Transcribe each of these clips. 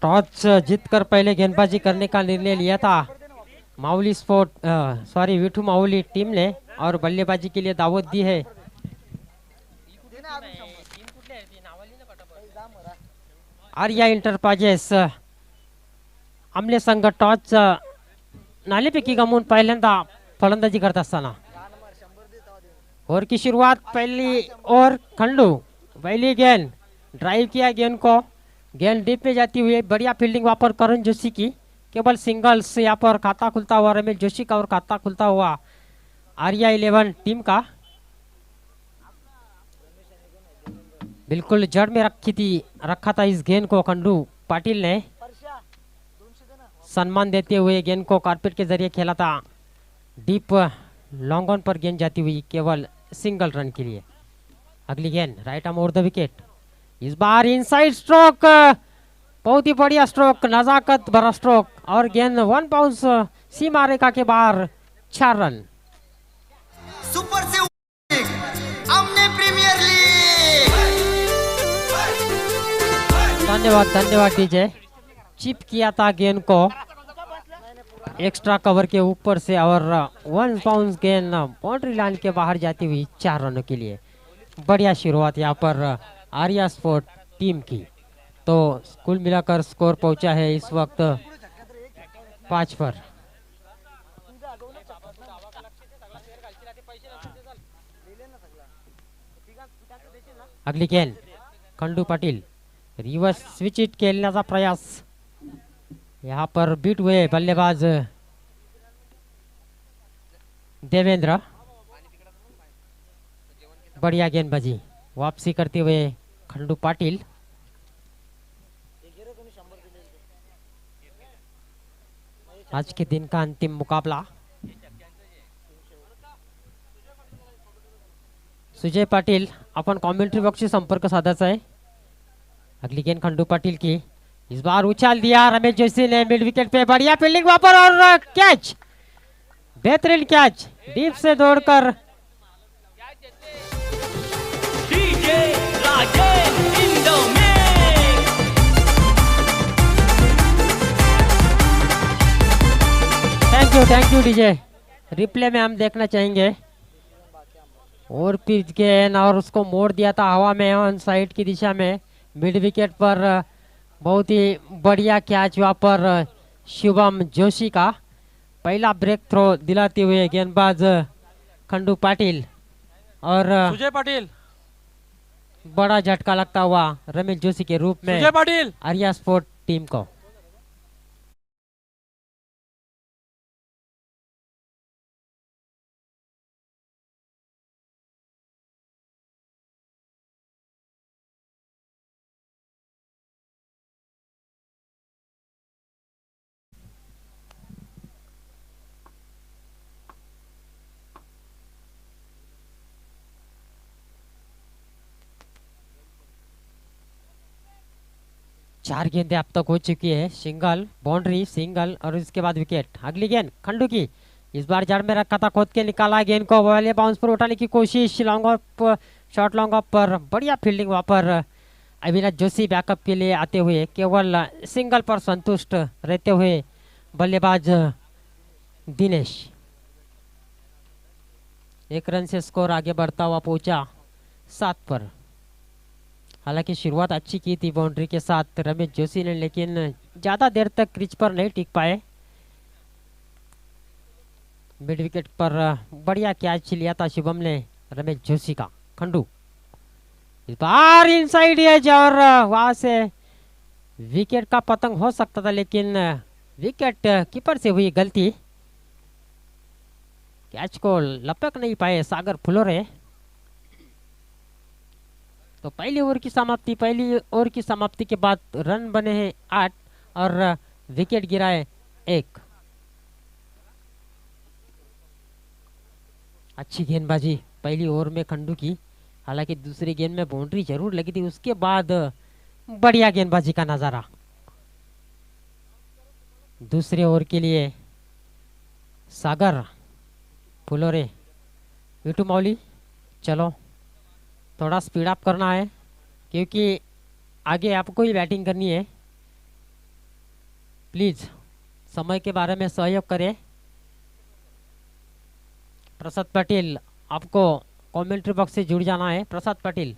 Toss जीतकर पहले गेंदबाजी करने का निर्णय लिया था Mauli sport sorry Vithu Mauli team ने और बल्लेबाजी के लिए दावत दी है। आर्या एंटरप्राइजेस आमले संघ टॉस नाणेफेकी गमावून पहिल्यांदा फलंदाजी करत असताना ओवर की शुरुआत पहली ओवर खंडू पहली गेंद ड्राइव किया गेंद को गेंद डीप में जाती हुई बढ़िया फील्डिंग वहां पर करण जोशी की केवल सिंगल्स यहाँ पर खाता खुलता हुआ रमेश जोशी का और खाता खुलता हुआ आर्या 11 टीम का बिल्कुल जड़ में रखा था इस गेंद को खंडू पाटिल ने सम्मान देते हुए गेंद को कारपेट के जरिए खेला था डीप लॉन्ग ऑन पर गेंद जाती हुई केवल सिंगल रन के लिए। अगली गेंद right arm over the wicket इस बार इनसाइड स्ट्रोक बहुत ही बढ़िया स्ट्रोक नजाकत भरा स्ट्रोक और गेंद 1 बाउंस सीमा रेखा के बाहर 4 रन। सुपर से हमने प्रीमियर लीग। धन्यवाद धन्यवाद डीजे चिप किया था गेंद को एक्स्ट्रा कवर के ऊपर से और 1 बाउंस गेंद बाउंड्री लाइन के बाहर जाती हुई 4 रनों के लिए। बढ़िया शुरुआत यहाँ पर आर्या स्पोर्ट टीम की। तो कुल मिलाकर स्कोर पहुंचा है इस वक्त 5 पर। अगली गेंद Khandu Patil reverse switch it खेलण्याचा प्रयास यहाँ पर बीट हुए बल्लेबाज देवेंद्र। बढ़िया गेंदबाजी वापसी करते हुए खंडू पाटिल। आज के दिन का अंतिम मुकाबला सुजय पाटिल अपन कमेंट्री बॉक्स से संपर्क साधायचा आहे। अगली गेंद खंडू पाटिल की इस बार उछाल दिया रमेश जोशी ने मिड विकेट पे बढ़िया फील्डिंग वहां पर और कैच बेहतरीन कैच डीप से दौड़कर थैंक यू डीजे। रिप्ले में हम देखना चाहेंगे और पिच गेंद और उसको मोड़ दिया था हवा में ऑन साइड की दिशा में मिड विकेट पर बहुत ही बढ़िया कैच वहां पर शुभम जोशी का पहला ब्रेक थ्रो दिलाते हुए गेंदबाज खंडू पाटिल और सुजय पाटिल बड़ा झटका लगता हुआ रमेश जोशी के रूप में सुजय पाटिल आर्या स्पोर्ट टीम को। चार गेंदें अब तक हो चुकी है सिंगल बाउंड्री सिंगल और इसके बाद विकेट। अगली गेंद खंडू की इस बार जड़ में रखा था खोद के निकाला गेंद को वाले बाउंस पर उठाने की कोशिश long off short long off पर बढ़िया फील्डिंग वहां पर अविनाश जोशी बैकअप के लिए आते हुए केवल सिंगल पर संतुष्ट रहते हुए बल्लेबाज दिनेश 1 रन से स्कोर आगे बढ़ता हुआ पहुंचा 7 पर। हालांकि शुरुआत अच्छी की थी बाउंड्री के साथ रमेश जोशी ने लेकिन ज्यादा देर तक क्रीज पर नहीं टिक पाए। मिड विकेट पर बढ़िया कैच लिया था शुभम ने रमेश जोशी का। खंडू इस बार इनसाइड एज और वहां से विकेट का पतंग हो सकता था लेकिन विकेट कीपर से हुई गलती कैच को लपक नहीं पाए सागर फुलोरे। तो पहली ओवर की समाप्ति के बाद रन बने हैं 8 और विकेट गिरा है 1। अच्छी गेंदबाजी पहली ओवर में खंडू की। हालांकि दूसरी गेंद में बाउंड्री जरूर लगी थी उसके बाद बढ़िया गेंदबाजी का नजारा। दूसरे ओवर के लिए सागर फुलोरे विटू मौली चलो थोड़ा स्पीड अप करना है क्योंकि आगे आपको ही बैटिंग करनी है। प्लीज समय के बारे में सहयोग करें। प्रसाद पाटिल, आपको कमेंट्री बॉक्स से जुड़ जाना है। प्रसाद पाटिल,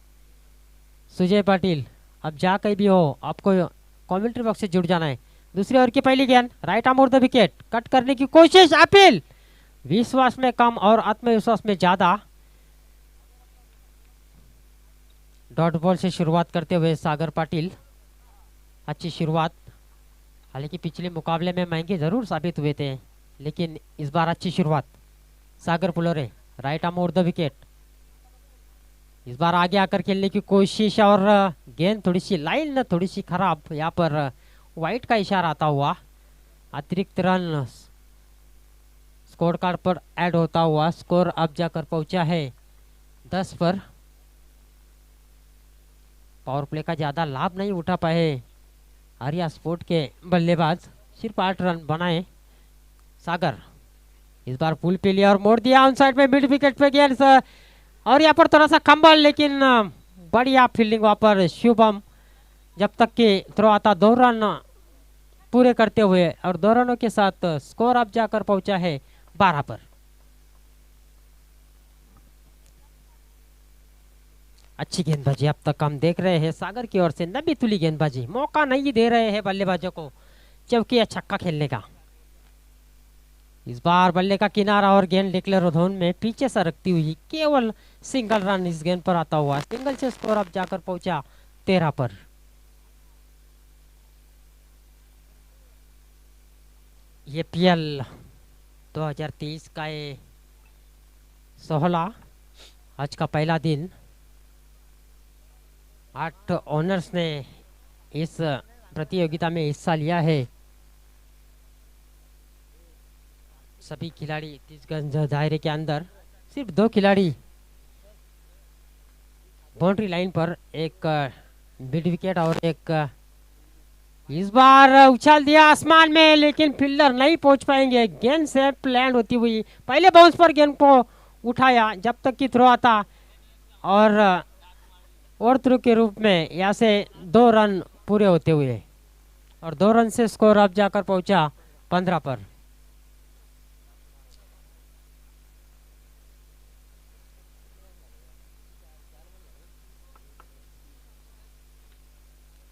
सुजय पाटिल, अब जा कहीं भी हो आपको कमेंट्री बॉक्स से जुड़ जाना है। दूसरी ओवर की पहली गेंद, राइट आर्म और द विकेट, कट करने की कोशिश, अपील, विश्वास में कम और आत्मविश्वास में ज्यादा। डॉट बॉल से शुरुआत करते हुए सागर पाटिल, अच्छी शुरुआत। हालांकि पिछले मुकाबले में महंगे जरूर साबित हुए थे, लेकिन इस बार अच्छी शुरुआत। सागर पुलोरे, राइट आर्म और द विकेट, इस बार आगे आकर खेलने की कोशिश और गेंद थोड़ी सी लाइन थोड़ी सी खराब, यहाँ पर वाइट का इशारा आता हुआ। अतिरिक्त रन स्कोर कार्ड पर ऐड होता हुआ स्कोर अब जाकर पहुंचा है 10 पर। पावर प्ले का ज्यादा लाभ नहीं उठा पाए आर्या स्पोर्ट के बल्लेबाज, सिर्फ 8 रन बनाए। सागर इस बार पुल पे लिया और मोड़ दिया ऑन साइड पे, मिड विकेट पे गेंद और यहाँ पर थोड़ा सा कंबल, लेकिन बढ़िया फील्डिंग वहां पर शुभम। जब तक कि थ्रो आता 2 रन पूरे करते हुए और 2 रनों के साथ स्कोर अब जाकर पहुंचा है 12 पर। अच्छी गेंदबाजी अब तक हम देख रहे हैं सागर की ओर से, नबी तुली गेंदबाजी, मौका नहीं दे रहे हैं बल्लेबाजों को चौकी या छक्का खेलने का। इस बार बल्ले का किनारा और गेंद डिक्लेयर जोन में पीछे सरकती हुई, केवल सिंगल रन इस गेंद पर आता हुआ, सिंगल से स्कोर अब जाकर पहुंचा 13 पर। ये पीएल 2023 का ये 16 आज का पहला दिन। 8 ओनर्स ने इस प्रतियोगिता में हिस्सा लिया है। सभी खिलाड़ी 30 गज दायरे के अंदर, सिर्फ 2 खिलाड़ी बाउंड्री लाइन पर, एक मिड विकेट और एक इस बार उछाल दिया आसमान में, लेकिन फील्डर नहीं पहुंच पाएंगे। गेंद से लैंड होती हुई पहले बाउंस पर गेंद को उठाया जब तक कि थ्रो आता और थ्रो के रूप में यहाँ से 2 रन पूरे होते हुए और 2 रन से स्कोर अब जाकर पहुंचा 15 पर।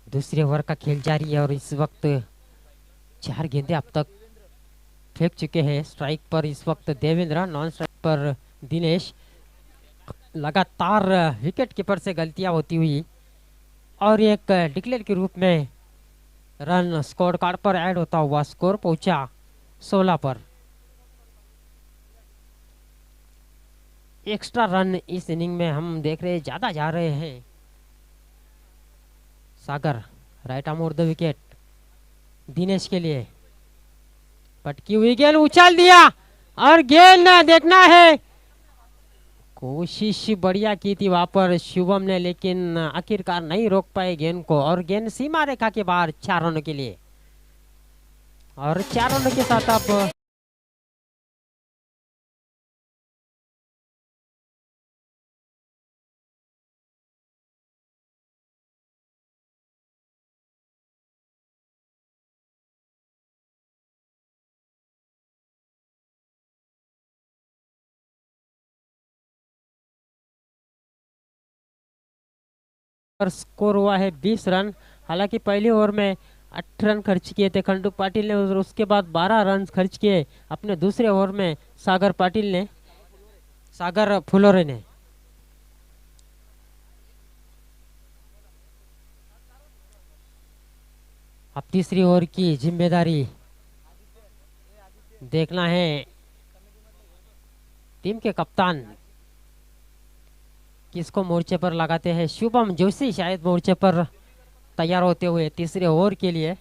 दूसरे ओवर का खेल जारी है और इस वक्त 4 गेंदें अब तक फेंक चुके हैं। स्ट्राइक पर इस वक्त देवेंद्र, नॉन स्ट्राइक पर दिनेश। लगातार विकेट कीपर से गलतियां होती हुई और एक डिक्लेयर के रूप में रन स्कोर कार्ड पर ऐड होता हुआ स्कोर पहुंचा 16 पर। एक्स्ट्रा रन इस इनिंग में हम देख रहे हैं ज्यादा जा रहे हैं। सागर, राइट आर्म और द विकेट, दिनेश के लिए पटकी हुई गेंद, उछाल दिया और गेंद देखना है, कोशिश बढ़िया की थी वहां पर शुभम ने, लेकिन आखिरकार नहीं रोक पाए गेंद को और गेंद सीमा रेखा के बाहर 4 रनों के लिए। और 4 रनों के साथ अब स्कोर हुआ है 20 रन। हालांकि पहले ओवर में 8 रन खर्च किए थे खंडू पाटिल ने और उसके बाद 12 रन खर्च किए अपने दूसरे ओवर में सागर पाटिल ने, सागर फुलोरे ने। अब तीसरी ओवर की जिम्मेदारी देखना है टीम के कप्तान किसको मोर्चे पर लगाते हैं। शुभम जोशी शायद मोर्चे पर तैयार होते हुए तीसरे ओवर के लिए।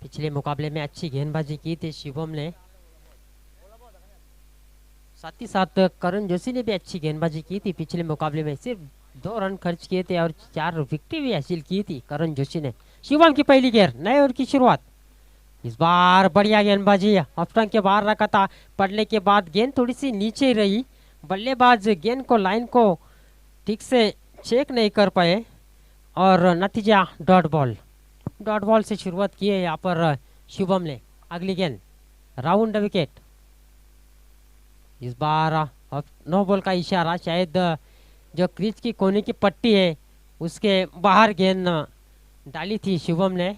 पिछले मुकाबले में अच्छी गेंदबाजी की थी शुभम ने, साथ ही साथ करण जोशी ने भी अच्छी गेंदबाजी की थी पिछले मुकाबले में। सिर्फ 2 रन खर्च किए थे और 4 विकेट भी हासिल की थी करण जोशी ने। शुभम की पहली गेंद, नए ओवर की शुरुआत। इस बार बढ़िया गेंदबाजी, ऑफ स्टंप के बाहर रखा था, पड़ने के बाद गेंद थोड़ी सी नीचे रही बल्लेबाज गेंद को लाइन को ठीक से चेक नहीं कर पाए और नतीजा डॉट बॉल से शुरुआत की है यहाँ पर शुभम ने। अगली गेंद राउंड विकेट। इस बार अब नो बॉल का इशारा, शायद जो क्रीज की कोने की पट्टी है उसके बाहर गेंद डाली थी शुभम ने।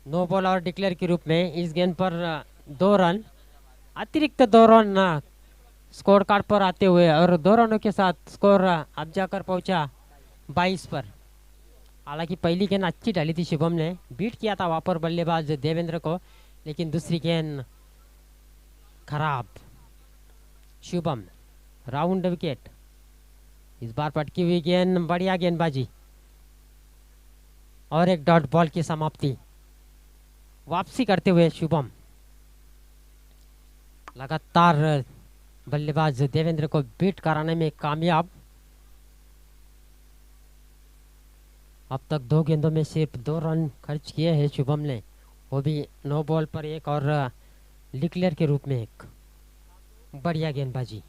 नो बॉल और डिक्लेयर के रूप में इस गेंद पर 2 रन, अतिरिक्त 2 रन स्कोर कार्ड पर आते हुए और 2 रनों के साथ स्कोर अब जाकर पहुंचा 22 पर। हालांकि पहली गेंद अच्छी डाली थी शुभम ने, बीट किया था वहां पर बल्लेबाज देवेंद्र को, लेकिन दूसरी गेंद खराब। Shubham round wicket. इस बार पटकी हुई गेंद, बढ़िया गेंदबाजी और एक डॉट बॉल की समाप्ति। वापसी करते हुए शुभम लगातार बल्लेबाज देवेंद्र को बीट कराने में कामयाब। अब तक 2 गेंदों में सिर्फ 2 रन खर्च किए हैं शुभम ने, वो भी नो बॉल पर एक और डिक्लेयर के रूप में एक। बढ़िया गेंदबाजी।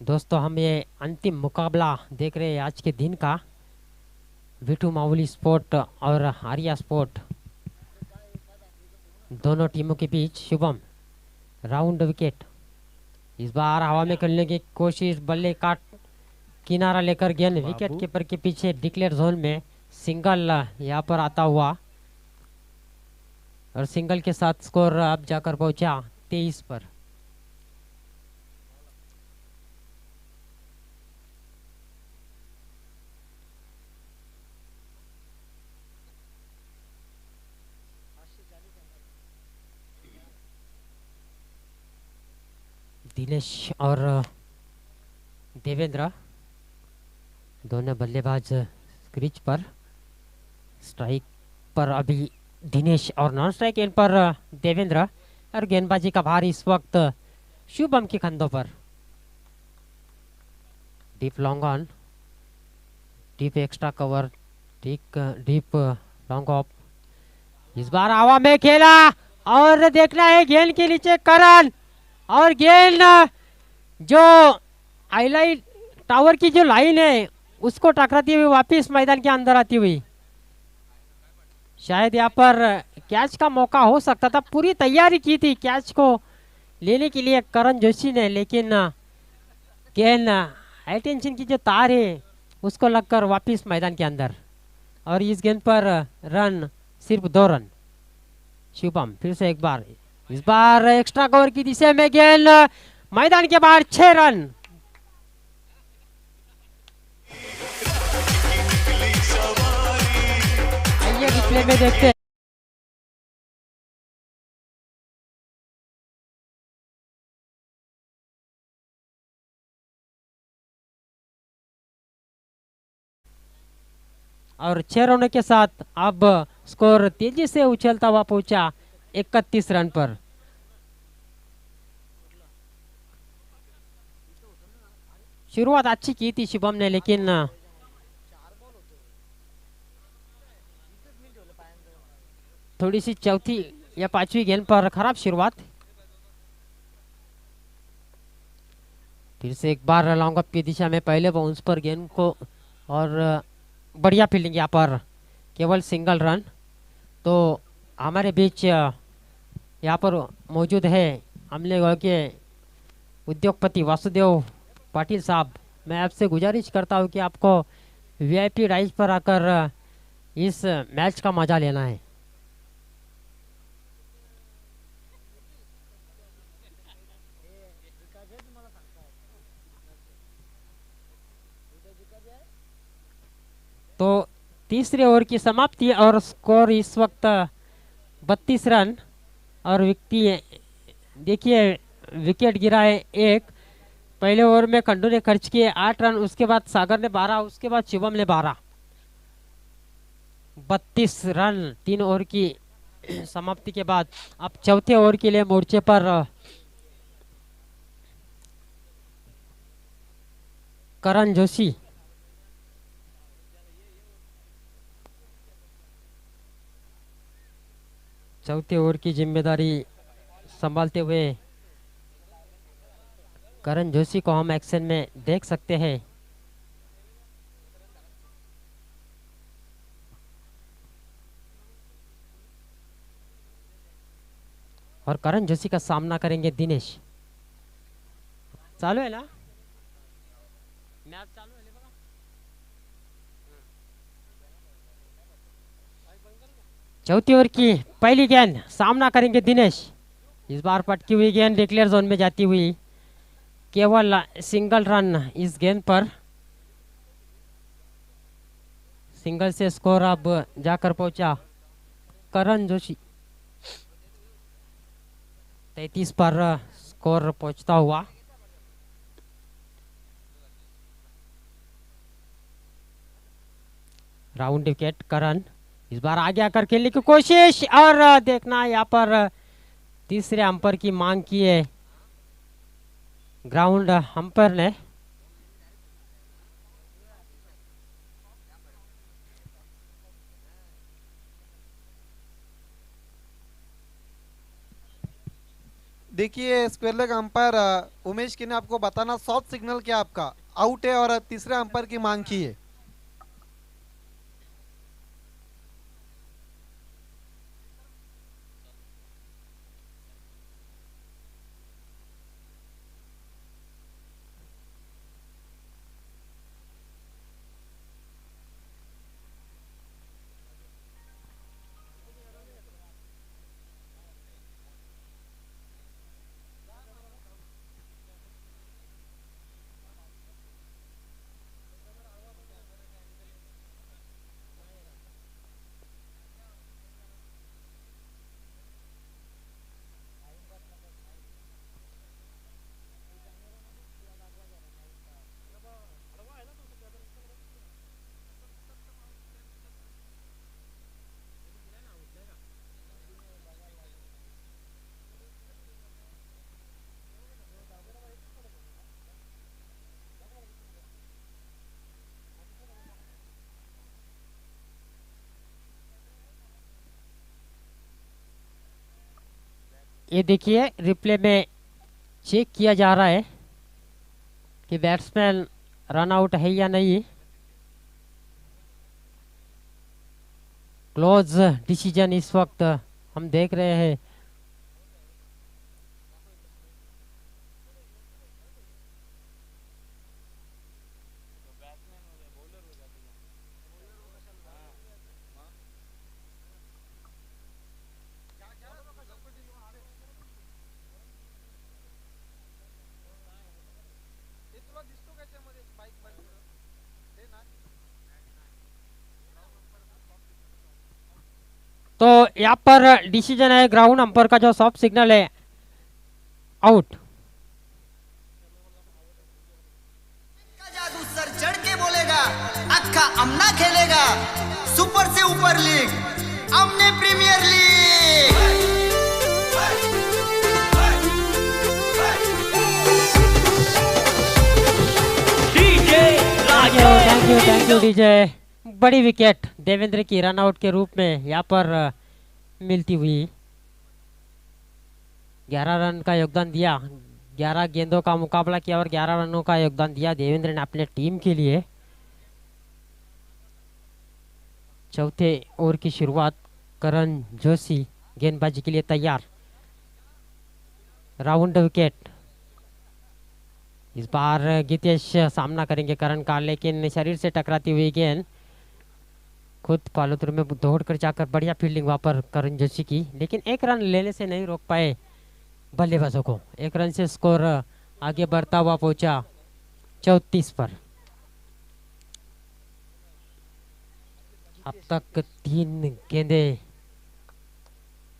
दोस्तों हम ये अंतिम मुकाबला देख रहे हैं आज के दिन का, विटू मावली स्पोर्ट और आर्या स्पोर्ट दोनों टीमों के बीच। Shubham round wicket. इस बार हवा में खेलने की कोशिश, बल्ले काट किनारा लेकर गेंद विकेट कीपर के पीछे डिक्लेयर जोन में सिंगल यहाँ पर आता हुआ और सिंगल के साथ स्कोर अब जाकर पहुंचा 23 पर। दिनेश और देवेंद्र दोनों बल्लेबाज क्रीज पर। स्ट्राइक पर अभी दिनेश और नॉन स्ट्राइक एंड पर देवेंद्र, और गेंदबाजी का भार इस वक्त शुभम के कंधों पर। Deep long on, deep extra cover, deep long off. इस बार हवा में खेला और देखना है गेंद के नीचे करण, और गेंद जो हाईलाइट टावर की जो लाइन है उसको टकराती हुई वापस मैदान के अंदर आती हुई। शायद यहाँ पर कैच का मौका हो सकता था, पूरी तैयारी की थी कैच को लेने के लिए करण जोशी ने, लेकिन गेंद हाई टेंशन की जो तार है उसको लगकर वापस मैदान के अंदर, और इस गेंद पर रन सिर्फ 2 रन। शुभम फिर से एक बार, इस बार एक्स्ट्रा कवर की दिशा में गेंद मैदान के बाहर 6 रन। आइए रिप्ले में देखते हैं। और 6 रनों के साथ अब स्कोर तेजी से उछलता हुआ पहुंचा 31 रन पर। शुरुआत अच्छी की थी शुभम ने, लेकिन थोड़ी सी चौथी या 5वीं गेंद पर खराब शुरुआत। फिर से एक बार लॉन्ग अप की दिशा में पहले बाउंस पर गेंद को, और बढ़िया फील्डिंग यहाँ पर, केवल सिंगल रन। तो हमारे बीच यहाँ पर मौजूद है हमले के उद्योगपति वासुदेव पाटिल साहब। मैं आपसे गुजारिश करता हूँ कि आपको वीआईपी राइज पर आकर इस मैच का मजा लेना है। तो तीसरे ओवर की समाप्ति और स्कोर इस वक्त 32 रन। और देखिए विकेट गिरा है एक। पहले ओवर में खंडू ने खर्च किए 8 रन, उसके बाद सागर ने 12, उसके बाद शिवम ने 12। 32 रन 3 ओवर की समाप्ति के बाद। अब चौथे ओवर के लिए मोर्चे पर करण जोशी। चौथे ओवर की जिम्मेदारी संभालते हुए करण जोशी को हम एक्शन में देख सकते हैं। और करण जोशी का सामना करेंगे दिनेश। चालू है ना मैच? चालू है बघा। चौथी ओवर की पहली गेंद, सामना करेंगे दिनेश। इस बार पटकी हुई गेंद डिक्लेयर जोन में जाती हुई, केवल सिंगल रन इस गेंद पर। सिंगल से स्कोर अब जाकर पहुंचा करण जोशी। 33 पर स्कोर पहुंचता हुआ। राउंड विकेट करण। इस बार आगे आकर खेलने की कोशिश, और देखना यहाँ पर तीसरे अंपायर की मांग की है ग्राउंड अंपायर ने। देखिए स्क्वायर लेग अंपायर उमेश के ने आपको बताना सॉफ्ट सिग्नल क्या आपका आउट है और तीसरे अंपायर की मांग की है। ये देखिए रिप्ले में चेक किया जा रहा है कि बैट्समैन रन आउट है या नहीं। क्लोज डिसीजन इस वक्त हम देख रहे हैं। तो यहाँ पर डिसीजन है ग्राउंड अंपायर का, जो सॉफ्ट सिग्नल है आउट। का जादू सर चढ़ के बोलेगा, अक्का अमना खेलेगा। सुपर से ऊपर लीग, अमने premier league. Thank you DJ. बड़ी विकेट देवेंद्र की रन आउट के रूप में यहाँ पर मिलती हुई। 11 रन का योगदान दिया, 11 गेंदों का मुकाबला किया और 11 रनों का योगदान दिया देवेंद्र ने अपने टीम के लिए। चौथे ओवर की शुरुआत, करण जोशी गेंदबाजी के लिए तैयार। Round wicket. इस बार गीतेश सामना करेंगे करण का, लेकिन शरीर से टकराती हुई गेंद खुद पालोत्र में दौड़कर जाकर बढ़िया फील्डिंग वहां पर करण जोशी की, लेकिन एक रन लेने से नहीं रोक पाए बल्लेबाजों को। एक रन से स्कोर आगे बढ़ता हुआ पहुंचा 34 पर। अब तक 3 गेंदे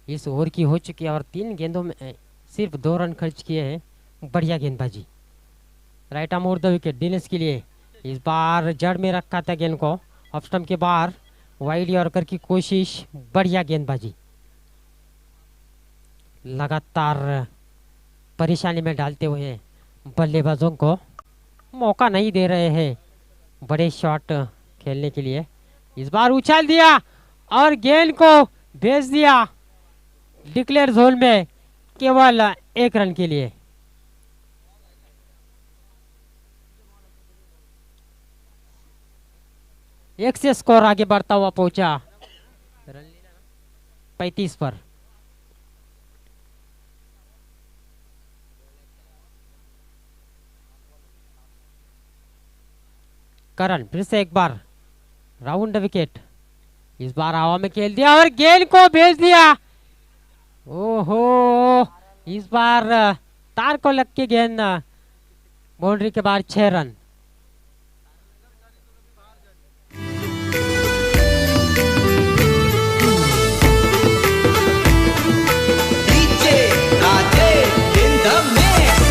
इस ओवर की हो चुकी है और 3 गेंदों में सिर्फ 2 रन खर्च किए हैं। बढ़िया गेंदबाजी। Right arm over the wicket Dinesh के लिए। इस बार जड़ में रखा था गेंद को, ऑफ स्टंप के बाहर वाइड यॉर्कर की कोशिश। बढ़िया गेंदबाजी। लगातार परेशानी में डालते हुए बल्लेबाजों को मौका नहीं दे रहे हैं बड़े शॉट खेलने के लिए। इस बार उछाल दिया और गेंद को भेज दिया डिक्लेयर जोन में केवल 1 रन के लिए। एक से स्कोर आगे बढ़ता हुआ पहुंचा 35 पर। करण फिर से एक बार राउंड विकेट, इस बार हवा में खेल दिया और गेंद को भेज दिया। ओहो, इस बार तार को लग के गेंद बाउंड्री के बाहर 6 run. DJ Rajesh in the mix.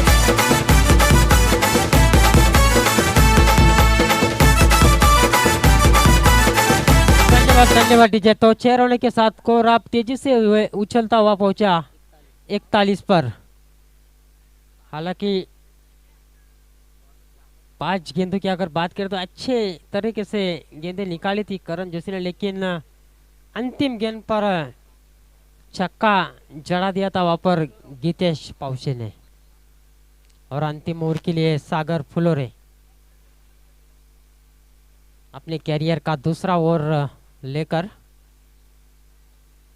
धन्यवाद धन्यवाद डीजे। तो 6 रनों के साथ स्कोर अब तेजी से उछलता हुआ पहुंचा 41 पर। हालांकि 5 गेंदों की अगर बात करें तो अच्छे तरीके से गेंदें निकाली थी करण जोशी ने, लेकिन अंतिम गेंद पर छक्का जड़ा दिया था वहां पर गीतेश पाउसे ने। और अंतिम ओवर के लिए सागर फुलोरे अपने कैरियर का दूसरा ओवर लेकर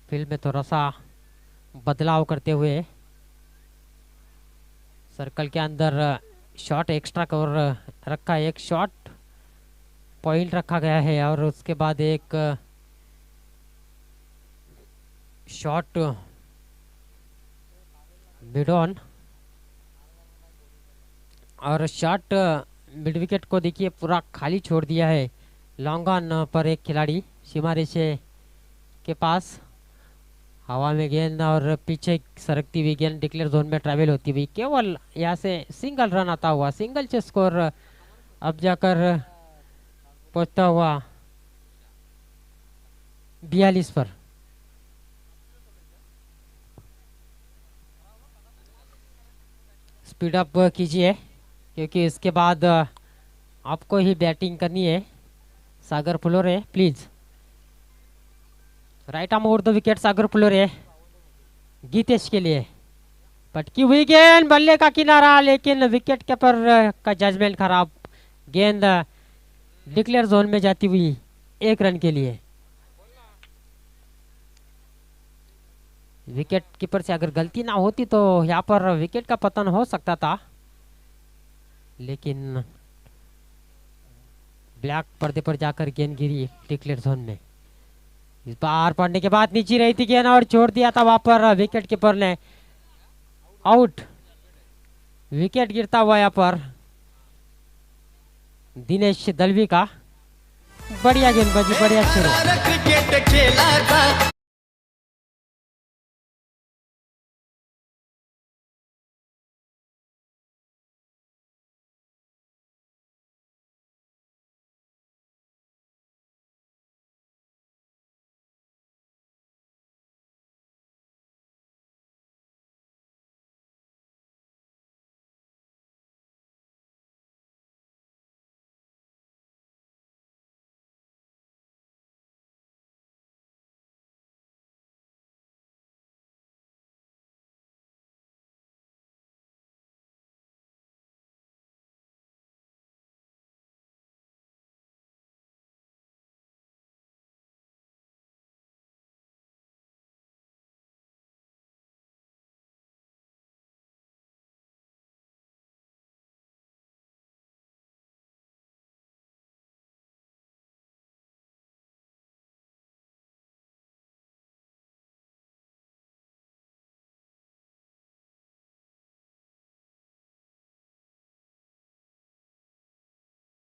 फील्ड में थोड़ा सा बदलाव करते हुए सर्कल के अंदर शॉट एक्स्ट्रा कवर रखा है, एक शॉट पॉइंट रखा गया है और उसके बाद एक शॉट मिड ऑन और शॉट मिड विकेट को देखिए पूरा खाली छोड़ दिया है। लॉन्ग ऑन पर एक खिलाड़ी सीमा रेशे के पास, हवा में गेंद और पीछे सरकती हुई गेंद डिक्लेयर जोन में ट्रैवल होती हुई केवल यहाँ से सिंगल रन आता हुआ, सिंगल से स्कोर अब जाकर पहुंचता हुआ 42 पर। स्पीड अप कीजिए क्योंकि इसके बाद आपको ही बैटिंग करनी है। Sagar Phulore please, right arm over the wicket. Sagar Phulore Geetesh के लिए पटकी हुई गेंद, बल्ले का किनारा, लेकिन विकेट कीपर का जजमेंट खराब। गेंद डिक्लेयर जोन में जाती हुई 1 रन के लिए। विकेट कीपर से अगर गलती ना होती तो यहाँ पर विकेट का पतन हो सकता था, लेकिन ब्लैक पर्दे पर जाकर गेंद गिरी डिक्लेयर जोन में। इस बार पड़ने के बाद नीचे रही थी गेंद और छोड़ दिया था वहां पर विकेट कीपर ने। आउट, विकेट गिरता हुआ यहाँ पर दिनेश दलवी का। बढ़िया गेंदबाजी, बढ़िया शुरू। क्रिकेट खेला था।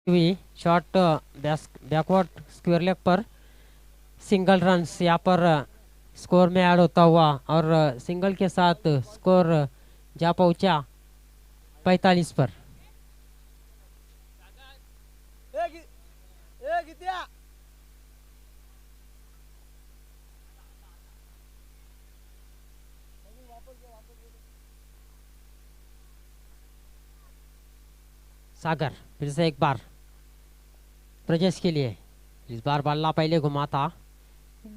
हुई शॉट बैकवर्ड स्क्वायर लेग पर सिंगल रन यहाँ पर स्कोर में ऐड होता हुआ और सिंगल के साथ स्कोर जा पहुंचा 45 पर। सागर फिर से एक बार प्रजेश के लिए। इस बार बल्ला पहले घुमा था,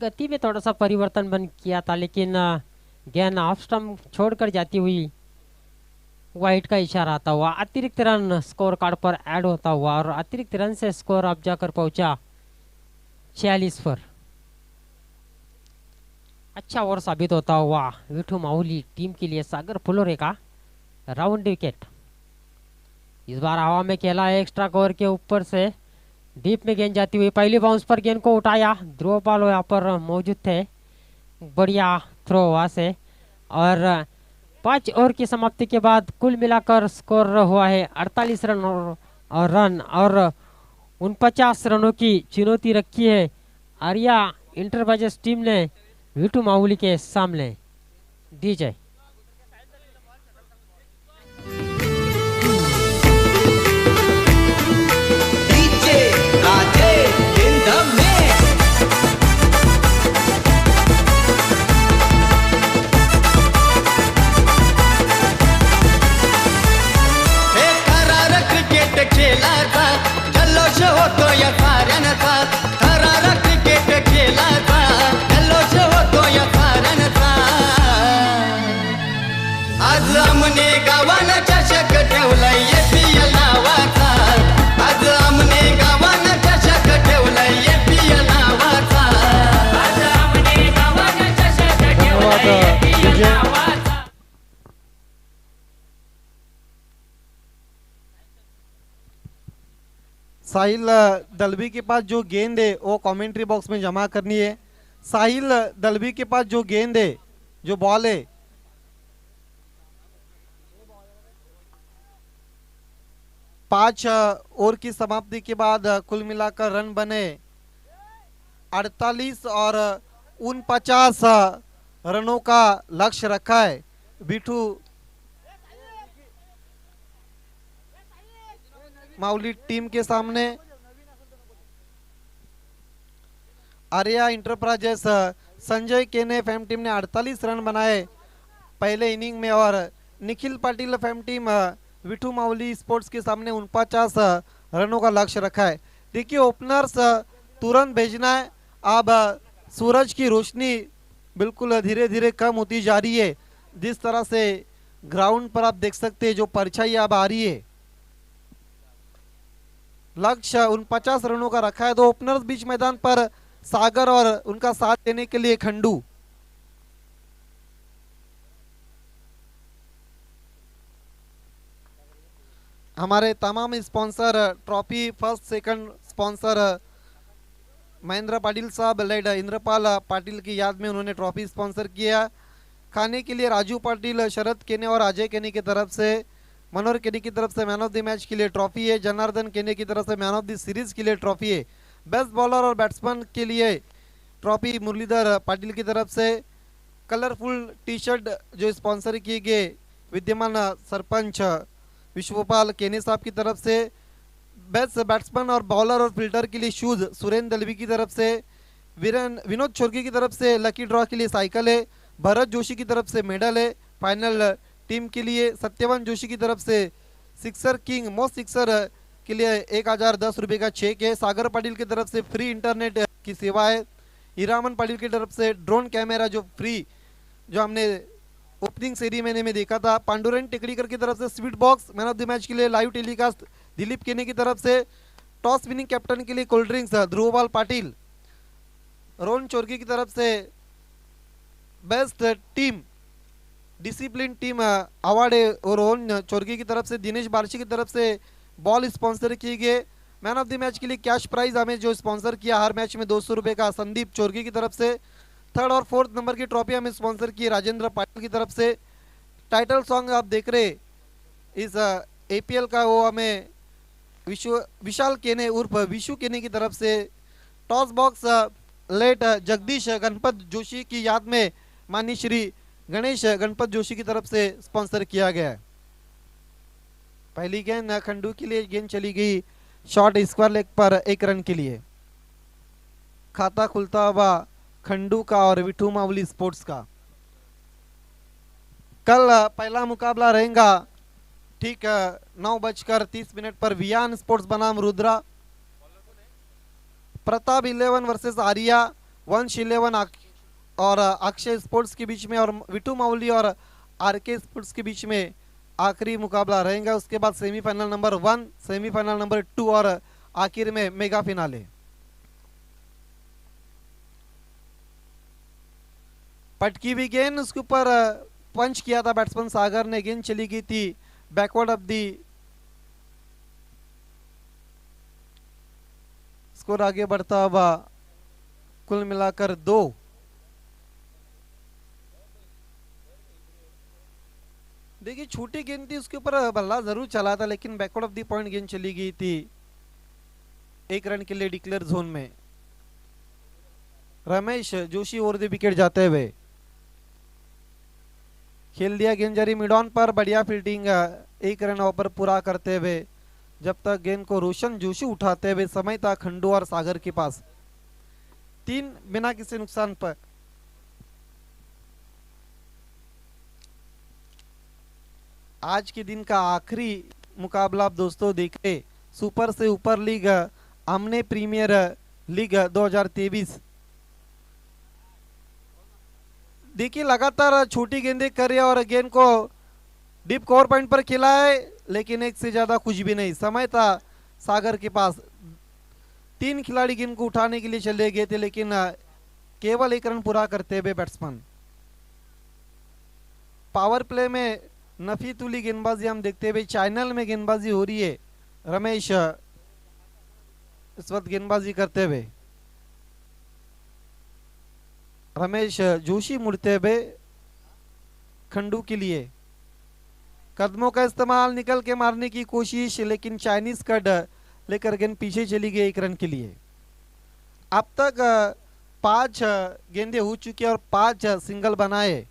गति में थोड़ा सा परिवर्तन बन किया था, लेकिन गेंद ऑफ स्टंप छोड़कर जाती हुई वाइट का इशारा आता हुआ अतिरिक्त रन स्कोर कार्ड पर ऐड होता हुआ और अतिरिक्त रन से स्कोर अब जाकर पहुंचा 46 पर। अच्छा ओवर साबित होता हुआ विठू माहुली टीम के लिए सागर फुलोरे का राउंड विकेट। इस बार हवा में खेला एक्स्ट्रा कवर के ऊपर से डीप में गेंद जाती हुई पहली बाउंस पर गेंद को उठाया। ध्रुवपाल यहाँ पर मौजूद थे, बढ़िया थ्रो वहां से। और 5 ओवर की समाप्ति के बाद कुल मिलाकर स्कोर हुआ है 48 रन और 49 रनों की चुनौती रखी है आर्या इंटरप्राइजेस टीम ने विठू माहुली के सामने। DJ DJ Rajesh in the mix. हे थरार क्रिकेट खेळाचा जल्लोष होतो या साऱ्यांचा, थरार क्रिकेट खेळाचा जल्लोष होतो या साऱ्यांचा। आज आमने गावानं चषक ठेवलाय एपीएल नावाचा, आज आमने गावानं चषक ठेवलाय एपीएल नावाचा, आज आमने गावानं चषक ठेवलाय एपीएल नावाचा। साहिल दलवी के पास जो गेंद है वो कमेंट्री बॉक्स में जमा करनी है। साहिल दलवी के पास जो गेंद है, जो बॉल है, पांच ओवर की समाप्ति के बाद कुल मिलाकर रन बने 48 और 49 रनों का लक्ष्य रखा है बिठू माहुली टीम के सामने। आर्या इंटरप्राइजेस संजय केने फैम टीम ने 48 रन बनाए पहले इनिंग में और Nikhil Patil fam team Vithu Mahuli sports के सामने 49 रनों का लक्ष्य रखा है। देखिए ओपनर्स तुरंत भेजना है। अब सूरज की रोशनी बिल्कुल धीरे धीरे कम होती जा रही है। जिस तरह से ग्राउंड पर आप देख सकते हैं जो परछाई अब आ रही है। लक्ष्य 49 रनों का रखा है। दो ओपनर्स बीच मैदान पर सागर और उनका साथ देने के लिए खंडू। हमारे तमाम sponsor trophy first second sponsor Mahendra Patil साहब लेड इंद्रपाल पाटिल की याद में उन्होंने ट्रॉफी स्पॉन्सर किया। खाने के लिए राजू पाटिल, शरद केने और अजय केने की तरफ से, मनोहर केने की तरफ से मैन ऑफ द मैच के लिए ट्रॉफी है। जनार्दन केने की तरफ से मैन ऑफ द सीरीज के लिए ट्रॉफी है। बेस्ट बॉलर और बैट्समैन के लिए ट्रॉफी मुरलीधर पाटिल की तरफ से। कलरफुल टी शर्ट जो स्पॉन्सर किए गए विद्यमान सरपंच विश्वपाल केने साहब की तरफ से। बेस्ट बैट्समैन और बॉलर और फील्डर के लिए शूज सुरेंद्र दलवी की तरफ से। विनोद छोरगी की तरफ से लकी ड्रॉ के लिए साइकिल है। भरत जोशी की तरफ से मेडल है। फाइनल टीम के लिए सत्यवान जोशी की तरफ से सिक्सर किंग मोस्ट सिक्सर के लिए 1010 रुपये का चेक है। सागर पाटिल की तरफ से फ्री इंटरनेट की सेवा है। हीरामन पाटिल की तरफ से ड्रोन कैमरा जो फ्री, जो हमने ओपनिंग सेरेमनी में देखा था। पांडुरंग टेकड़ीकर की तरफ से sweet box man of the match के लिए लाइव टेलीकास्ट दिलीप केने की तरफ से। टॉस विनिंग कैप्टन के लिए कोल्ड ड्रिंक्स ध्रुवपाल पाटिल। रोहन चोरगी की तरफ से best team discipline team award है और रोहन चोरगी की तरफ से दिनेश बार्शी की तरफ से बॉल स्पॉन्सर किए गए। मैन ऑफ द मैच के लिए कैश प्राइज हमें जो स्पॉन्सर किया हर मैच में 200 रुपये का संदीप चोरगी की तरफ से। थर्ड और फोर्थ नंबर की ट्रॉफी हमें स्पॉन्सर की राजेंद्र पाटिल की तरफ से। टाइटल सॉन्ग आप देख रहे इस एपीएल का वो हमें विशाल केने उर्फ विशु केने की तरफ से। टॉस बॉक्स लेट जगदीश गणपत जोशी की याद में माननीय श्री गणेश गणपत जोशी की तरफ से स्पॉन्सर किया गया है। पहली गेंद खंडू के लिए गेंद चली गई शॉर्ट स्क्वायर लेग पर 1 रन के लिए। खाता खुलता हुआ खंडू का और विठू माहुली स्पोर्ट्स का। कल पहला मुकाबला रहेगा ठीक 9:30 पर वियान स्पोर्ट्स बनाम रुद्रा। प्रताप 11 वर्सेस आर्या, वंश 11 और अक्षय स्पोर्ट्स के बीच में और विटू मावली और आरके स्पोर्ट्स के बीच में आखिरी मुकाबला रहेगा। उसके बाद सेमीफाइनल नंबर 1, सेमीफाइनल नंबर 2 और आखिर में मेगा फिनाले। पटकी भी गेंद, उसके ऊपर पंच किया था बैट्समैन सागर ने, गेंद चली गई थी बैकवर्ड ऑफ दी। स्कोर आगे बढ़ता हुआ कुल मिलाकर 2। देखिए छोटी गेंद थी, उसके ऊपर बल्ला जरूर चला था लेकिन बैकवर्ड ऑफ दी पॉइंट गेंद चली गई थी। 1 रन के लिए डिक्लेयर जोन में Ramesh Joshi over the wicket जाते हुए खेल दिया गेंद जारी मिड ऑन पर। बढ़िया फील्डिंग 1 रन ओवर पूरा करते हुए, जब तक गेंद को रोशन जोशी उठाते हुए समय था खंडू और सागर के पास। 3 बिना किसी नुकसान पर। आज के दिन का आखिरी मुकाबला आप दोस्तों देखे, सुपर से ऊपर लीग आमने प्रीमियर लीग 2023। देखिए लगातार छोटी गेंदें करे और गेंद को डीप कवर पॉइंट पर खेला है, लेकिन एक से ज्यादा कुछ भी नहीं। समय था सागर के पास। 3 खिलाड़ी गेंद को उठाने के लिए चले गए थे, लेकिन केवल 1 रन पूरा करते हुए बैट्समैन। पावर प्ले में नफी तुली गेंदबाजी हम देखते हुए, चैनल में गेंदबाजी हो रही है। रमेश इस वक्त गेंदबाजी करते हुए, रमेश जोशी मुड़ते हुए खंडू के लिए, कदमों का इस्तेमाल, निकल के मारने की कोशिश, लेकिन चाइनीज कट लेकर गेंद पीछे चली गई 1 रन के लिए। अब तक 5 गेंदें हो चुकी और 5 सिंगल बनाए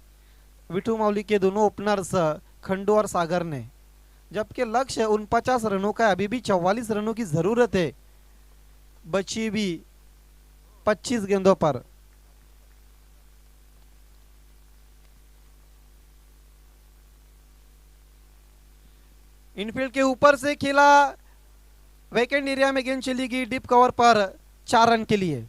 विठू मावली के दोनों ओपनर्स खंडू और सागर ने, जबकि लक्ष्य 49 रनों का। अभी भी 44 रनों की जरूरत है, बची भी 25 गेंदों पर। इनफील्ड के ऊपर से खेला, वेकेंट एरिया में गेंद चली गई डीप कवर पर 4 रन के लिए।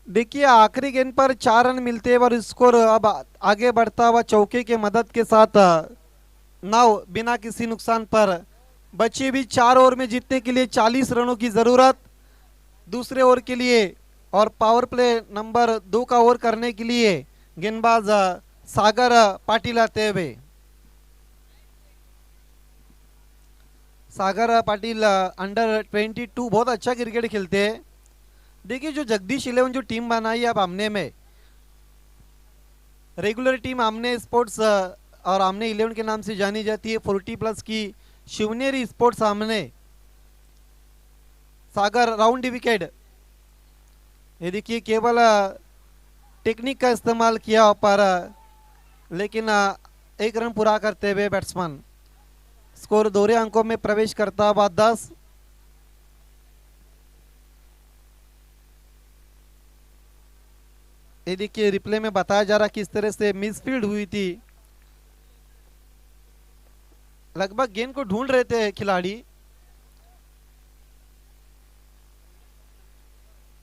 देखिए आखिरी गेंद पर 4 रन मिलते हैं और स्कोर अब आगे बढ़ता हुआ चौके के मदद के साथ 9 बिना किसी नुकसान पर। बचे भी 4 ओवर में जीतने के लिए 40 रनों की जरूरत दूसरे ओवर के लिए, और पावर प्ले नंबर 2 का ओवर करने के लिए गेंदबाज सागर पाटिल आते हुए। सागर पाटिल अंडर 22 बहुत अच्छा क्रिकेट खेलते हैं। देखिए जो जगदीश 11 जो टीम बनाई है अब आमने में, रेगुलर टीम आमने स्पोर्ट्स और आमने 11 के नाम से जानी जाती है। 40+ की शिवनेरी स्पोर्ट्स आमने। सागर राउंड विकेट, ये देखिए केवल टेक्निक का इस्तेमाल किया पर, लेकिन 1 रन पूरा करते हुए बैट्समैन। स्कोर दोहरे अंकों में प्रवेश करता हुआ 10। ये देखिए रिप्ले में बताया जा रहा किस तरह से मिसफील्ड हुई थी। लगभग गेंद को ढूंढ रहे थे खिलाड़ी।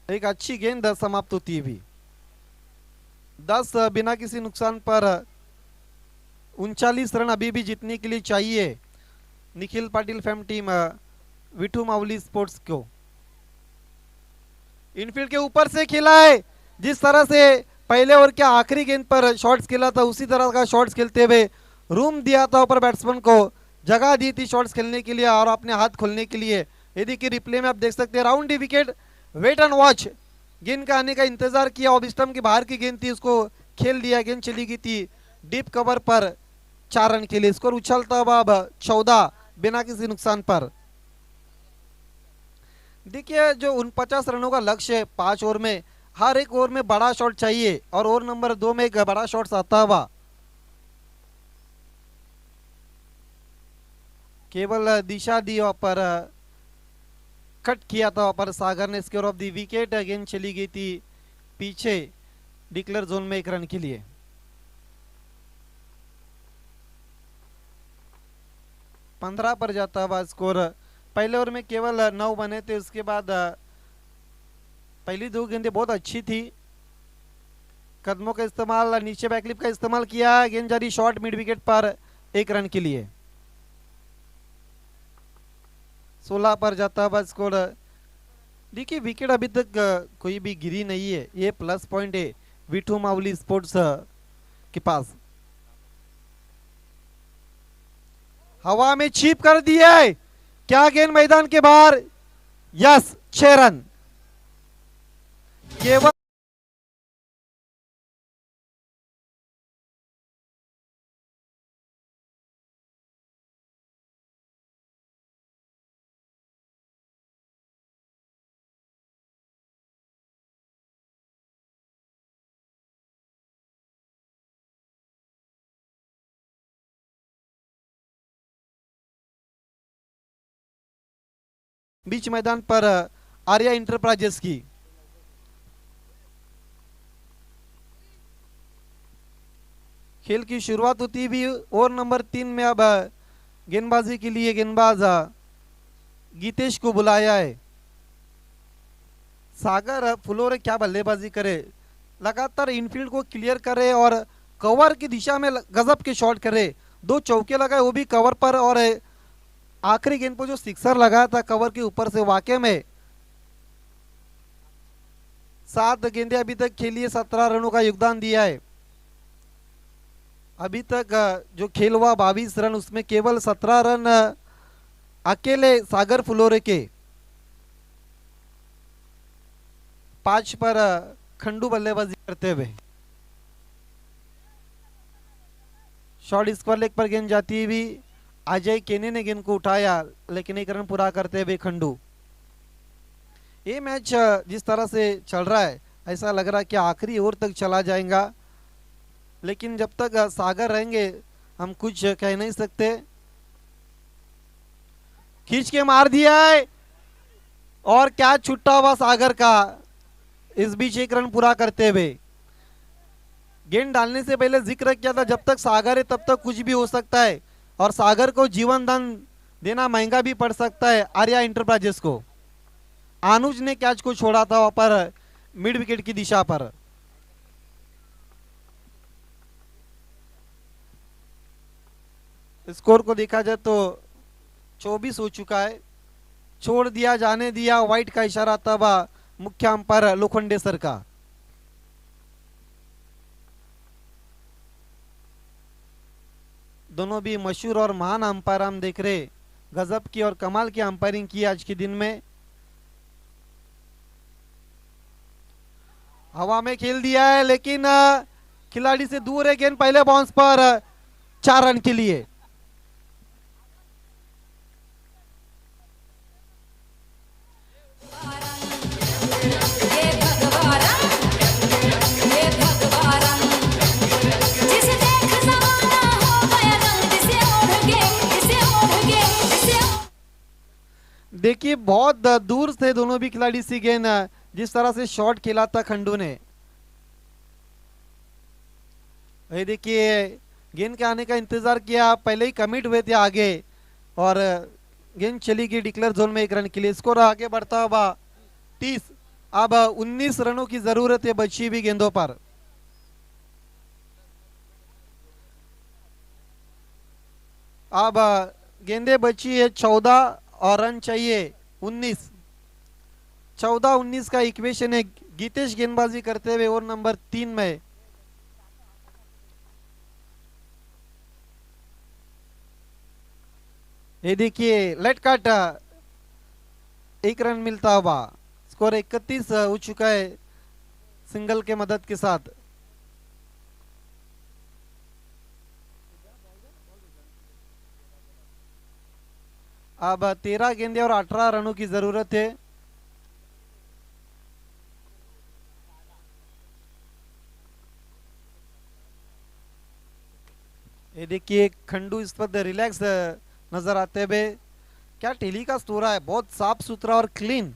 एक अच्छी गेंद समाप्त होती भी। 10 बिना किसी नुकसान पर 39 रन अभी भी जीतने के लिए चाहिए Nikhil Patil fam team Vithu Mavali sports को। इनफील्ड के ऊपर से खेला है, जिस तरह से पहले ओवर के आखिरी गेंद पर शॉट्स खेला था उसी तरह का शॉट्स खेलते हुए रूम दिया था ऊपर बैट्समैन को, जगह दी थी शॉट्स खेलने के लिए और अपने हाथ खोलने के लिए। यदि कि रिप्ले में आप देख सकते हैं round the wicket, wait and watch. गेंद का आने का इंतजार किया, ऑफ स्टंप के बाहर की गेंद थी, उसको खेल दिया, गेंद चली गई थी डीप कवर पर 4 रन के लिए। स्कोर उछलता हुआ अब 14 बिना किसी नुकसान पर। देखिए जो 49 रनों का लक्ष्य है 5 ओवर में, हर एक ओवर में बड़ा शॉट चाहिए और ओवर नंबर 2 में एक बड़ा शॉट आता हुआ। केवल दिशा दी वहां पर, कट किया था वहां पर सागर ने। स्कोर ऑफ द विकेट, गेंद चली गई थी पीछे डिक्लेयर जोन में 1 रन के लिए। पंद्रह पर जाता हुआ स्कोर। पहले ओवर में केवल 9 बने थे, उसके बाद पहली 2 गेंदें बहुत अच्छी थी, कदमों का इस्तेमाल, नीचे बैकलिप का इस्तेमाल किया, गेंद जारी शॉट मिड विकेट पर 1 रन के लिए। 16 पर जाता हुआ स्कोर। देखिए विकेट अभी तक कोई भी गिरी नहीं है, ये प्लस पॉइंट है विठू मावली स्पोर्ट्स के पास। हवा में छीप कर दिया है, क्या गेंद मैदान के बाहर? Yes, 6 run. केवल बीच मैदान पर आर्या इंटरप्राइजेस की। खेल की शुरुआत होती भी ओवर नंबर 3 में अब गेंदबाजी के लिए गेंदबाज गीतेश को बुलाया है। सागर फुलोरे क्या बल्लेबाजी करे, लगातार इनफील्ड को क्लियर करे और कवर की दिशा में गजब के शॉट करे। 2 चौके लगाए वो भी कवर पर, और आखिरी गेंद पर जो सिक्सर लगाया था कवर के ऊपर से, वाकई में 7 गेंदें अभी तक खेली है, 17 रनों का योगदान दिया है। अभी तक जो खेल हुआ 22 रन, उसमें केवल 17 रन अकेले सागर फुलोरे के। 5 पर खंडू बल्लेबाजी करते हुए। शॉर्ट स्क्वायर लेग पर गेंद जाती हुई अजय केने ने गेंद को उठाया, लेकिन 1 रन पूरा करते हुए खंडू। ये मैच जिस तरह से चल रहा है ऐसा लग रहा है कि आखिरी ओवर तक चला जाएगा, लेकिन जब तक सागर रहेंगे हम कुछ कह नहीं सकते। खींच के मार दिया है और क्या छुट्टा हुआ सागर का, इस बीच 1 रन पूरा करते हुए। गेंद डालने से पहले जिक्र किया था जब तक सागर है तब तक कुछ भी हो सकता है, और सागर को जीवन दान देना महंगा भी पड़ सकता है आर्या इंटरप्राइजेस को। अनुज ने कैच को छोड़ा था वहां पर मिड विकेट की दिशा पर। स्कोर को देखा जाए तो 24 हो चुका है। छोड़ दिया, जाने दिया, व्हाइट का इशारा था वह मुख्य अंपायर लोखंडे सर का। दोनों भी मशहूर और महान अंपायर हम देख रहे, गजब की और कमाल की अंपायरिंग की आज के दिन में। हवा में खेल दिया है, लेकिन खिलाड़ी से दूर है गेंद, पहले बाउंस पर 4 रन के लिए। देखिए बहुत दूर से दोनों भी खिलाड़ी सी गेंद, जिस तरह से शॉट खेला था खंडू ने। ये देखिए गेंद के आने का इंतजार किया, पहले ही कमिट हुए थे आगे और गेंद चली गई डिक्लेयर जोन में 1 रन के लिए। स्कोर आगे बढ़ता हुआ 30, अब 19 रनों की जरूरत है बची हुई गेंदों पर। अब गेंदे बची है 14 और रन चाहिए 19। 14-19 का इक्वेशन है। गीतेश गेंदबाजी करते हुए ओवर नंबर 3 में। ये देखिए लेट कट, 1 रन मिलता हुआ। स्कोर 31 हो चुका है सिंगल के मदद के साथ। अब 13 गेंदे और 18 रनों की जरूरत है। ये देखिए खंडू इस वक्त रिलैक्स नजर आते हुए। क्या टेलीकास्ट हो रहा है, बहुत साफ सुथरा और क्लीन।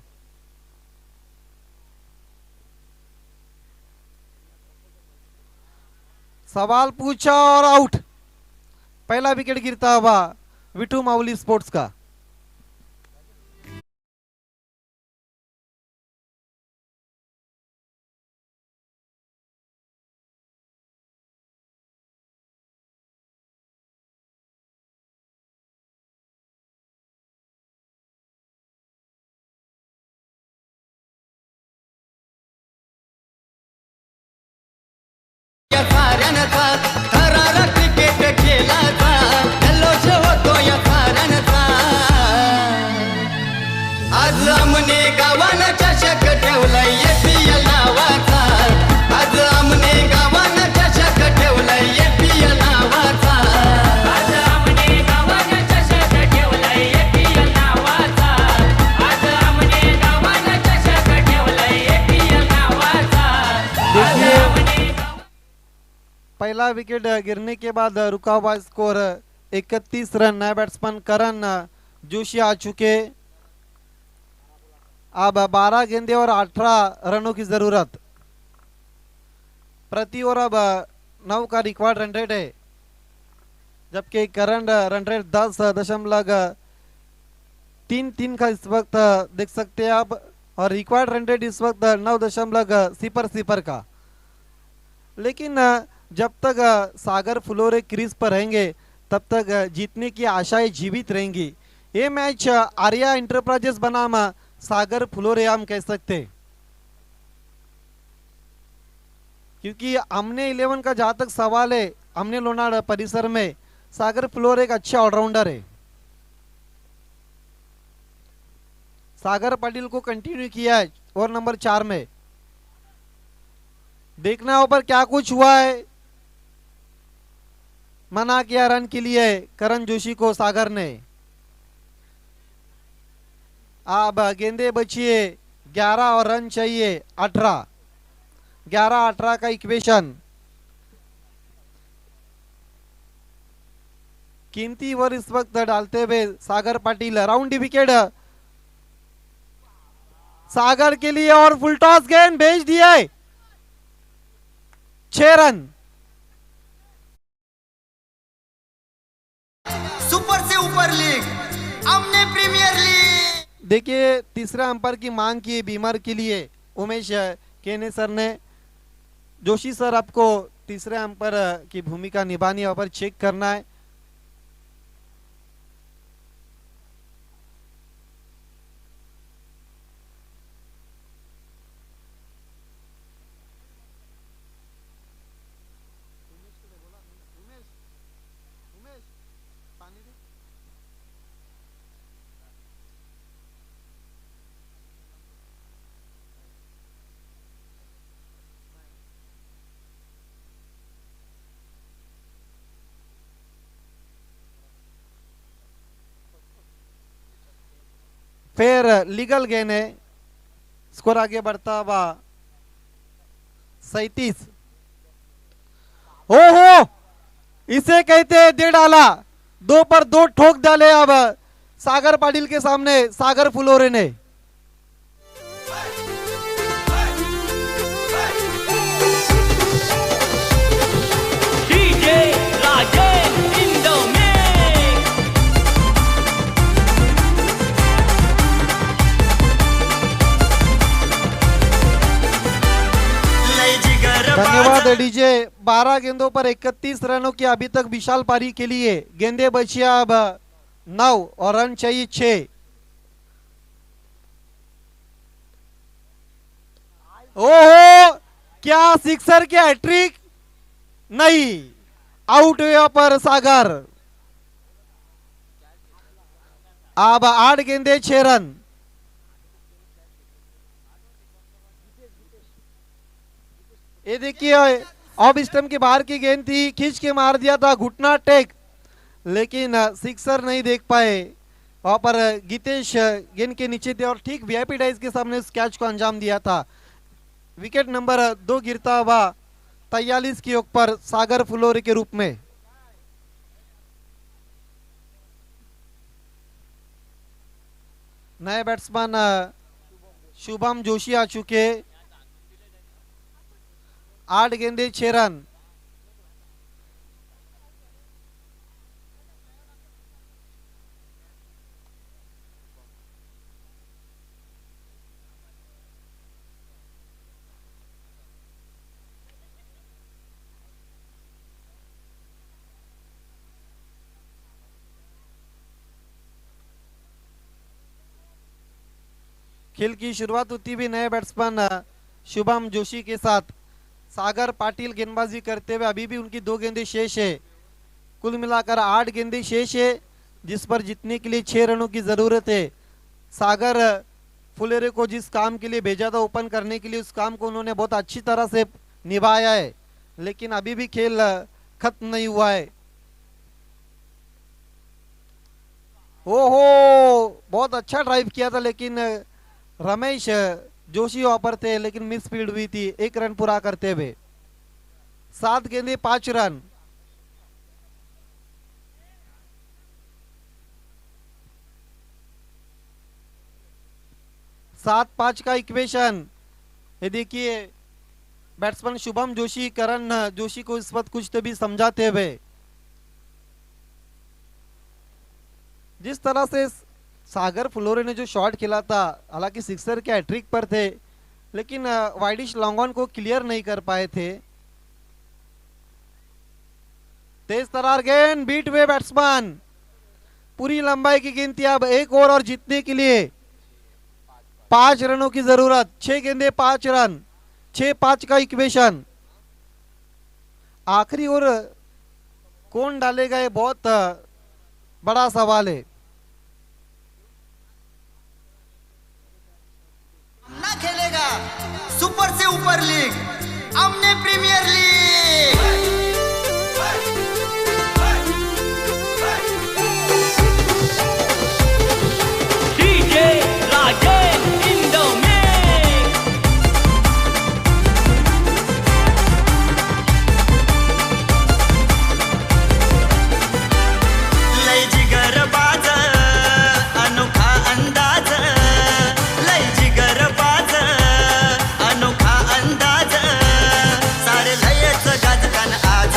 सवाल पूछा और आउट। पहला विकेट गिरता हुआ विठू माउली स्पोर्ट्स का। या साऱ्यांचा थरारा क्रिकेट खेळाचा जल्लोष होतो या साऱ्यांचा. आज आमने गावानं चषक ठेवलाय APL नावाचा. आज आमने गावानं चषक ठेवलाय APL नावाचा. आज आमने गावानं चषक ठेवलाय APL नावाचा. आज आमने गावानं चषक ठेवलाय APL नावाचा. आज आमने पहला विकेट गिरने के बाद रुका हुआ स्कोर 31 रन। नया बैट्समैन करण जोशी आ चुके। अब 12 गेंदे और 18 रनों की जरूरत। प्रति ओवर अब 9 का रिकॉर्ड रन रेट है, जबकि करंट रन रेट 10.33 का इस वक्त देख सकते हैं आप। और रिक्वायर्ड रन रेट इस वक्त 9.00 का। लेकिन जब तक सागर फ्लोरे क्रीज पर रहेंगे तब तक जीतने की आशाएं जीवित रहेंगी। ये मैच आर्या इंटरप्राइजेस बनाम सागर फ्लोरे हम कह सकते, क्योंकि हमने 11 का जहां तक सवाल है, हमने लोनाड़ परिसर में सागर फ्लोरे एक अच्छा ऑलराउंडर है। सागर पाटिल को कंटिन्यू किया है ओवर नंबर 4 में। देखना ऊपर क्या कुछ हुआ है। मना किया रन के लिए करण जोशी को सागर ने। अब गेंदे बचिए 11 और रन चाहिए 18। 11-18 का इक्वेशन। कीमती ओवर इस वक्त डालते हुए सागर पाटिल। राउंड विकेट सागर के लिए और फुल टॉस गेंद भेज दिया है। 6 रन। सुपर से ऊपर लीग, हमने प्रीमियर लीग. देखिए तीसरा अंपायर की मांग की बीमार के लिए उमेश केने सर ने। जोशी सर आपको तीसरे अंपायर की भूमिका निभानी है, वहां पर चेक करना है। फिर लीगल गेन है। स्कोर आगे बढ़ता हुआ 37। ओहो, इसे कहते हैं दे डाला। 2 पर 2 ठोक डाले अब सागर पाटिल के सामने सागर फुलोरे ने। DJ राजेश इंडो में. लय जिगर धन्यवाद डीजे। 12 गेंदों पर 31 रनों की अभी तक विशाल पारी के लिए। गेंदे बचिया अब 9 और रन चाहिए 6। ओहो, क्या सिक्सर की हैट्रिक? नहीं, आउट हुआ पर सागर। अब 8 गेंदे 6 रन। ये देखिए ऑफ स्टंप के बाहर की गेंद थी, खींच के मार दिया था घुटना टेक, लेकिन सिक्सर नहीं देख पाए। वहां पर गीतेश गेंद के नीचे थे और ठीक वीआईपी डाइस के सामने उस कैच को अंजाम दिया था। विकेट नंबर 2 गिरता हुआ 43 की ओर पर सागर फुलोरे के रूप में। नए बैट्समैन शुभम जोशी आ चुके। 8 गेंदे 6 रन। खेल की शुरुआत होती हुई नए बैट्समैन शुभम जोशी के साथ। सागर पाटिल गेंदबाजी करते हुए अभी भी उनकी 2 गेंदें शेष है। कुल मिलाकर 8 गेंदें शेष है, जिस पर जीतने के लिए 6 रनों की जरूरत है। सागर फुलेरे को जिस काम के लिए भेजा था ओपन करने के लिए, उस काम को उन्होंने बहुत अच्छी तरह से निभाया है, लेकिन अभी भी खेल खत्म नहीं हुआ है। ओहो, बहुत अच्छा ड्राइव किया था, लेकिन रमेश जोशी वहां पर थे, लेकिन मिस फील्ड हुई थी 1 रन पूरा करते हुए। 7 गेंदे 5 रन। सात 5 का इक्वेशन। ये देखिए बैट्समैन शुभम जोशी करण जोशी को इस वक्त कुछ तो भी समझाते हुए। जिस तरह से सागर फुलोरे ने जो शॉट खेला था, हालांकि सिक्सर के हैट्रिक पर थे, लेकिन वाइडिश लॉन्ग ऑन को क्लियर नहीं कर पाए थे। तेज तरार गेंद, बीट हुए बैट्समैन। पूरी लंबाई की गेंद थी। अब 1 ओवर और जीतने के लिए 5 रनों की जरूरत। 6 गेंदे 5 रन। 6-5 का इक्वेशन। आखिरी ओवर कौन डालेगा, ये बहुत बड़ा सवाल है। ना खेलेगा सुपर से ऊपर लीग, हमने premier league. DJ Rajesh in the mix. लय जिगर बाज, अनोखा अंदाज, लय जिगर बाज, अनोखा अंदाज, सारे लयच गाजकान आज,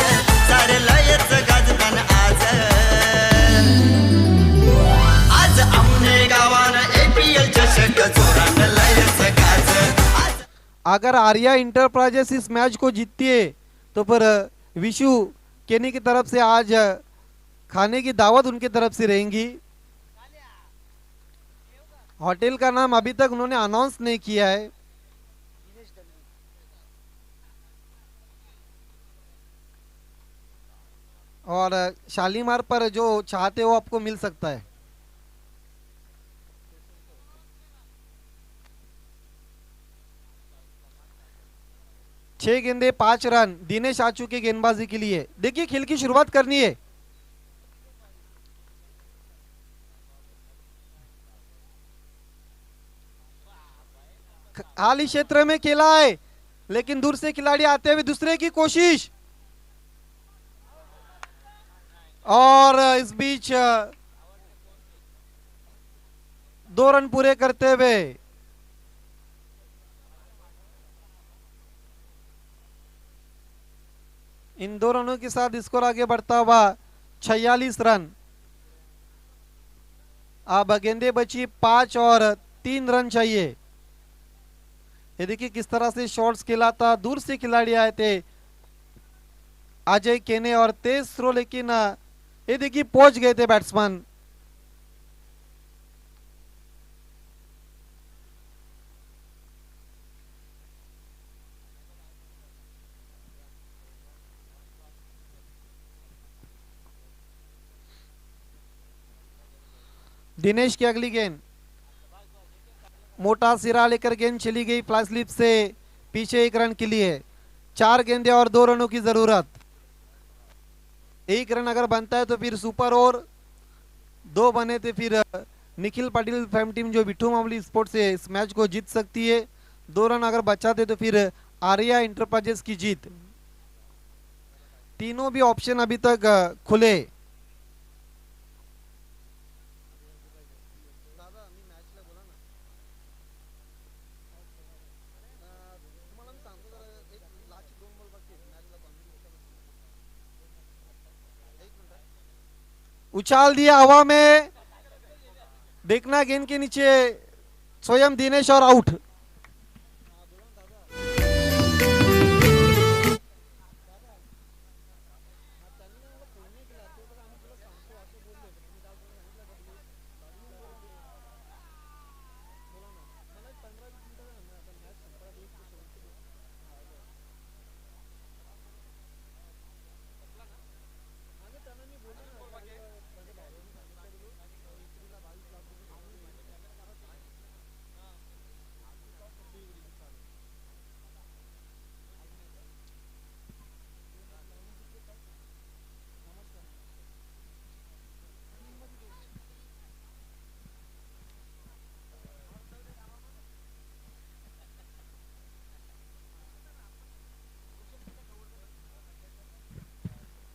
सारे लयच गाजकान आज। आज आमने गावान APL चषक जोरान लयच गाज। आज अगर आर्या इंटरप्राइजेस इस मैच को जीतती है तो फिर विशु केनी की तरफ से आज खाने की दावत उनकी तरफ से रहेंगी। होटल का नाम अभी तक उन्होंने अनाउंस नहीं किया है। और शालीमार पर जो चाहते हो आपको मिल सकता है। छह गेंदे 5 रन। दिनेश आ चुके गेंदबाजी के लिए। देखिए खेल की शुरुआत करनी है। खाली क्षेत्र में खेला है, लेकिन दूर से खिलाड़ी आते हुए दूसरे की कोशिश, और इस बीच 2 रन पूरे करते हुए इन 2 रनों के साथ स्कोर आगे बढ़ता हुआ 46 रन। अब गेंदे बची 5 और 3 रन चाहिए। ये देखिए किस तरह से शॉट्स खेला था। दूर से खिलाड़ी आए थे, अजय केने और तेज थ्रो, लेकिन ये देखिए पहुंच गए थे बैट्समैन। दिनेश की अगली गेंद, मोटा सिरा लेकर गेंद चली गई फ्लाई स्लिप से पीछे 1 रन के लिए। 4 गेंदे और 2 रनों की जरूरत। 1 रन अगर बनता है तो फिर सुपर, और 2 बने तो फिर निखिल पाटिल फैम टीम जो विठू मामली स्पोर्ट्स से इस मैच को जीत सकती है। 2 रन अगर बचाते तो फिर आर्या इंटरप्राइजेस की जीत। तीनों भी ऑप्शन अभी तक खुले। उछाल दिया हवा में, देखना गेंद के नीचे स्वयं दिनेश और आउट।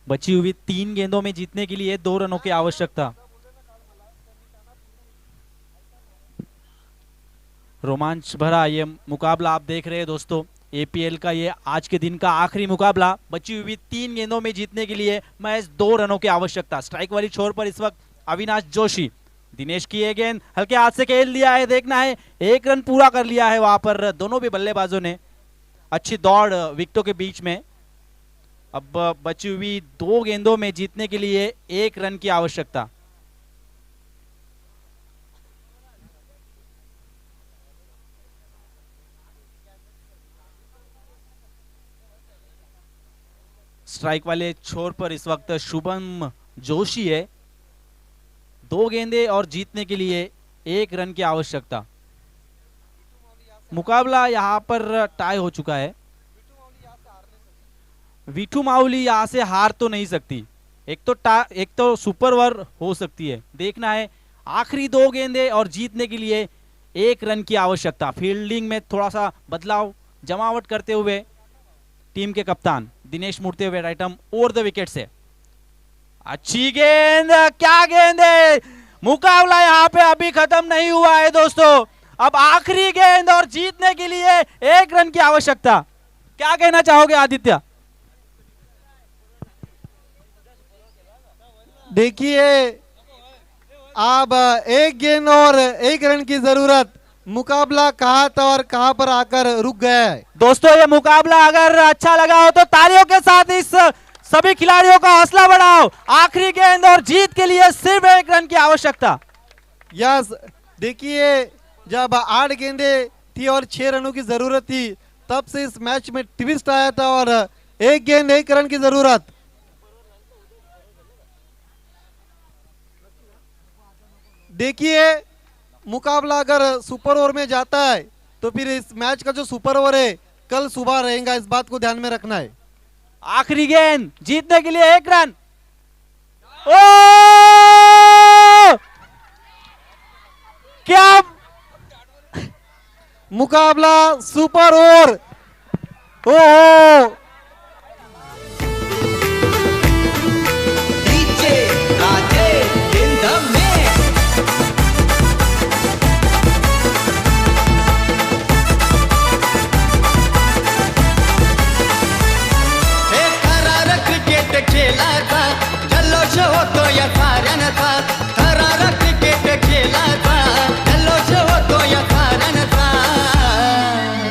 बची हुई 3 गेंदों में जीतने के लिए 2 रनों की आवश्यकता। रोमांच भरा ये मुकाबला आप देख रहे हैं दोस्तों। एपीएल का ये आज के दिन का आखिरी मुकाबला। बची हुई 3 गेंदों में जीतने के लिए महज 2 रनों की आवश्यकता। स्ट्राइक वाली छोर पर इस वक्त अविनाश जोशी। दिनेश की ये गेंद हल्के हाथ से खेल दिया है, देखना है 1 रन पूरा कर लिया है वहां पर दोनों भी बल्लेबाजों ने। अच्छी दौड़ विकेटों के बीच में। अब बची हुई 2 गेंदों में जीतने के लिए 1 रन की आवश्यकता। स्ट्राइक वाले छोर पर इस वक्त शुभम जोशी है। 2 गेंदे और जीतने के लिए 1 रन की आवश्यकता। मुकाबला यहां पर टाई हो चुका है। विठू माउली यहां से हार तो नहीं सकती। एक तो सुपर ओवर हो सकती है। देखना है आखिरी 2 गेंदे और जीतने के लिए 1 रन की आवश्यकता। फील्डिंग में थोड़ा सा बदलाव जमावट करते हुए टीम के कप्तान दिनेश मुड़ते हुए right arm over the wicket से। अच्छी गेंद, क्या गेंद है। मुकाबला यहां पे अभी खत्म नहीं हुआ है दोस्तों। अब आखिरी गेंद और जीतने के लिए 1 रन की आवश्यकता। क्या कहना चाहोगे आदित्य? देखिए अब 1 गेंद और 1 रन की जरूरत। मुकाबला कहां था और कहां पर आकर रुक गया है। दोस्तों ये मुकाबला अगर अच्छा लगा हो तो तालियों के साथ इस सभी खिलाड़ियों का हौसला बढ़ाओ। आखिरी गेंद और जीत के लिए सिर्फ 1 रन की आवश्यकता। यस, देखिए जब 8 गेंदे थी और 6 रनों की जरूरत थी तब से इस मैच में ट्विस्ट आया था और 1 गेंद 1 रन की जरूरत। देखिए मुकाबला अगर सुपर ओवर में जाता है तो फिर इस मैच का जो सुपर ओवर है कल सुबह रहेगा, इस बात को ध्यान में रखना है। आखिरी गेंद जीतने के लिए 1 रन। ओ क्या मुकाबला सुपर ओवर। ओहो